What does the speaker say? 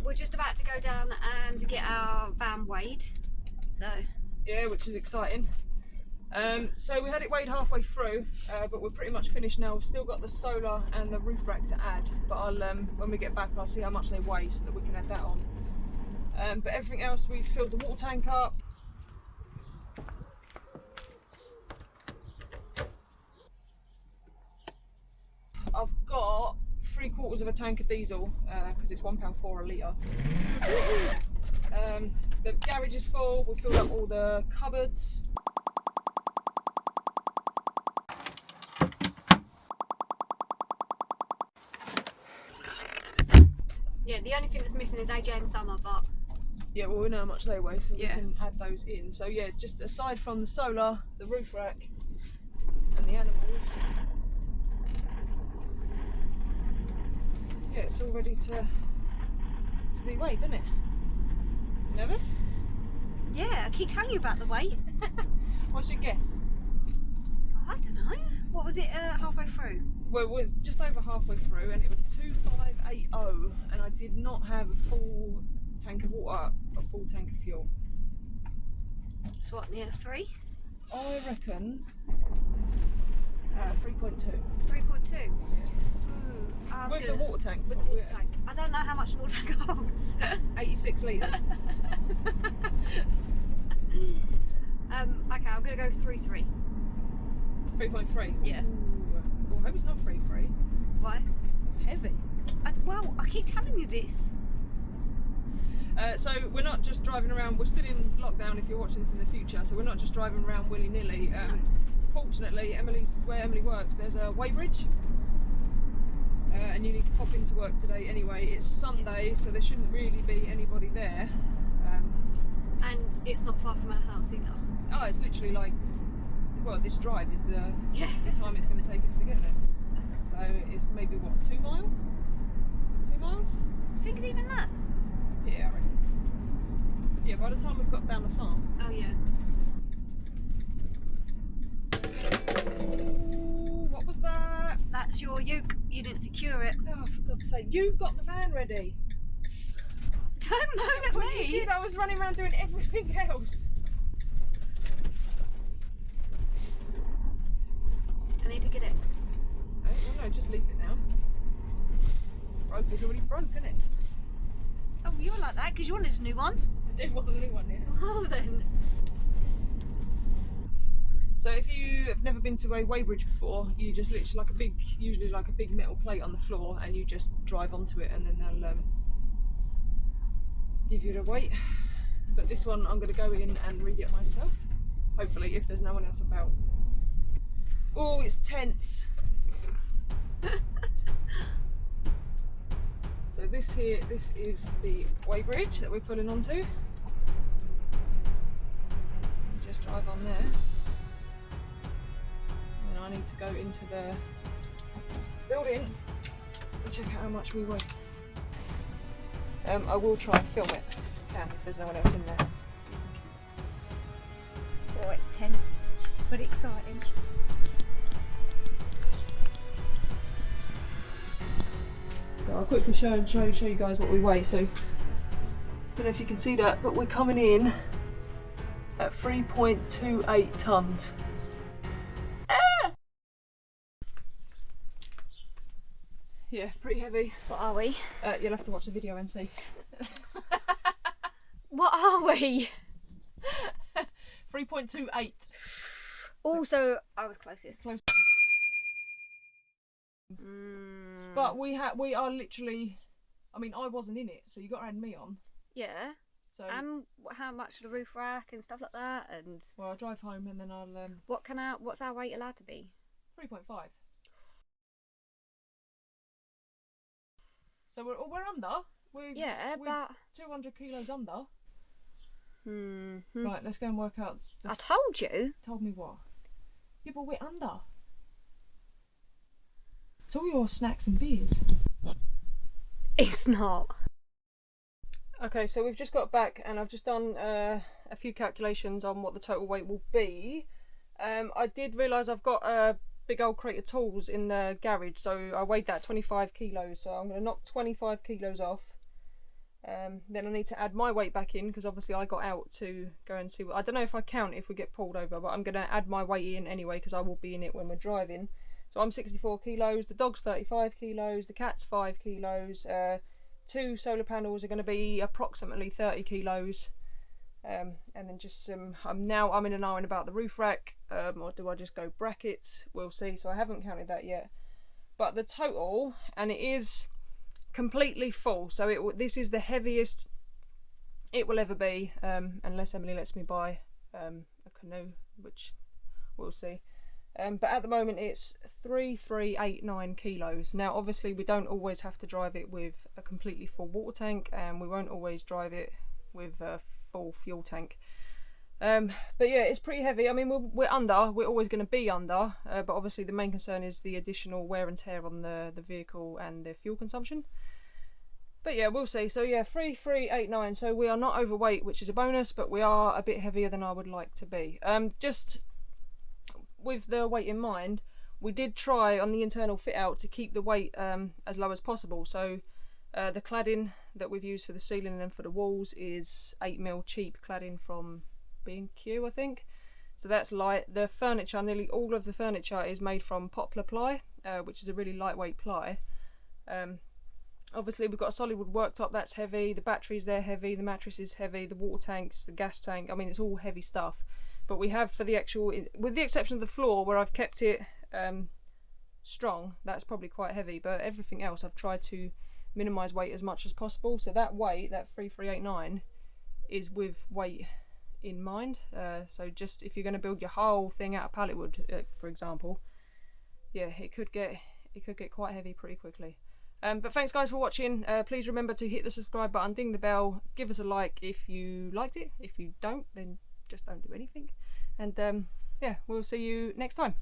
We're just about to go down and get our van weighed. So yeah, which is exciting. So we had it weighed halfway through, but we're pretty much finished now. We've still got the solar and the roof rack to add, but I'll when we get back I'll see how much they weigh so that we can add that on. But everything else, we've filled the water tank up. I've got 3/4 of a tank of diesel because it's £1.4 a litre. The garage is full. We filled up all the cupboards. yeah, the only thing that's missing is AJ and Summer, but Yeah, well, we know how much they weigh, so yeah, we can add those in. So yeah, just aside from the solar, the roof rack, and the animals, yeah, it's all ready to be weighed, isn't it? Nervous? yeah. I keep telling you about the weight. What's your guess? I don't know. What was it halfway through? Well, it was just over halfway through, and it was 2580, and I did not have a full tank of water, a full tank of fuel. So what, near 3? I reckon 3.2. 3.2? With the water tank. With the water tank. I don't know how much the water tank holds. 86 litres. Okay, I'm gonna go 3.3. 3.3? Yeah. Ooh. Well, I hope it's not 3.3. Why? That's heavy. Well, I keep telling you this. So we're not just driving around, we're still in lockdown if you're watching this in the future, so we're not just driving around willy-nilly. Fortunately, where Emily works, there's a weighbridge. And you need to pop into work today anyway. It's Sunday, so there shouldn't really be anybody there. And it's not far from our house either. Oh, it's literally like, well, this drive is the time it's going to take us to get there. So it's maybe what, 2 miles? 2 miles? I think it's even that. Yeah, I reckon. Yeah, by the time we've got down the farm. Oh yeah. Ooh, what was that? That's your uke. You didn't secure it. Oh, for God's sake, you got the van ready. Don't moan at Well, me. you did, I was running around doing everything else. I need to get it. Oh, well, no, just leave it now. Broke is already broke, isn't it? Oh, you're like that because you wanted a new one. I did want a new one, yeah. Well then. So if you have never been to a weighbridge before, you just literally usually like a big metal plate on the floor, and you just drive onto it, and then they'll give you the weight. But this one I'm going to go in and read it myself, hopefully, if there's no one else about. Oh, it's tense. So this is the weighbridge that we're pulling onto. Just drive on there. And I need to go into the building and check out how much we weigh. I will try and film it if I can, if there's no one else in there. Oh, it's tense, but exciting. So I'll quickly show you guys what we weigh. So I don't know if you can see that, but we're coming in at 3.28 tonnes. Yeah, pretty heavy. What are we? You'll have to watch the video and see. What are we? 3.28. Also, I was closest. Close. But we are literally. I mean, I wasn't in it, so you got to add me on. Yeah. So. How much the roof rack and stuff like that, and. Well, I'll drive home and then I'll. What's our weight allowed to be? 3.5. So we're under. We're but 200 kilos under. Mm-hmm. Right, let's go and work out. I told you. Told me what? Yeah, but we're under. It's all your snacks and beers. It's not. Okay, so we've just got back and I've just done a few calculations on what the total weight will be. I did realise I've got a big old crate of tools in the garage, so I weighed that 25 kilos, so I'm going to knock 25 kilos off. Then I need to add my weight back in, because obviously I got out to go and see I don't know if I count if we get pulled over, but I'm going to add my weight in anyway, because I will be in it when we're driving. So I'm 64 kilos, the dog's 35 kilos, the cat's 5 kilos, 2 solar panels are going to be approximately 30 kilos. And then just some, I'm in an iron about the roof rack, or do I just go brackets? We'll see. So I haven't counted that yet. But the total, and it is completely full, so this is the heaviest it will ever be, unless Emily lets me buy a canoe, which we'll see. But at the moment it's 3,389 kilos. Now obviously we don't always have to drive it with a completely full water tank, and we won't always drive it with a full fuel tank. But yeah, it's pretty heavy. I mean, we're always going to be under, but obviously the main concern is the additional wear and tear on the vehicle and the fuel consumption. But yeah, we'll see. So yeah, 3,389. So we are not overweight, which is a bonus, but we are a bit heavier than I would like to be. Just with the weight in mind, we did try on the internal fit out to keep the weight as low as possible. So the cladding that we've used for the ceiling and for the walls is 8mm cheap cladding from B&Q, I think. So that's light. The furniture, nearly all of the furniture is made from poplar ply, which is a really lightweight ply. Obviously we've got a solid wood worktop, that's heavy, the batteries, they're heavy, the mattress is heavy, the water tanks, the gas tank, I mean it's all heavy stuff. But we have, for the actual, with the exception of the floor where I've kept it strong, that's probably quite heavy, but everything else I've tried to minimise weight as much as possible. So that weight, that 3,389, is with weight in mind. So just if you're going to build your whole thing out of pallet wood, for example, yeah, it could get quite heavy pretty quickly. But thanks guys for watching. Please remember to hit the subscribe button, ding the bell, give us a like if you liked it. If you don't, then just don't do anything. And yeah, we'll see you next time.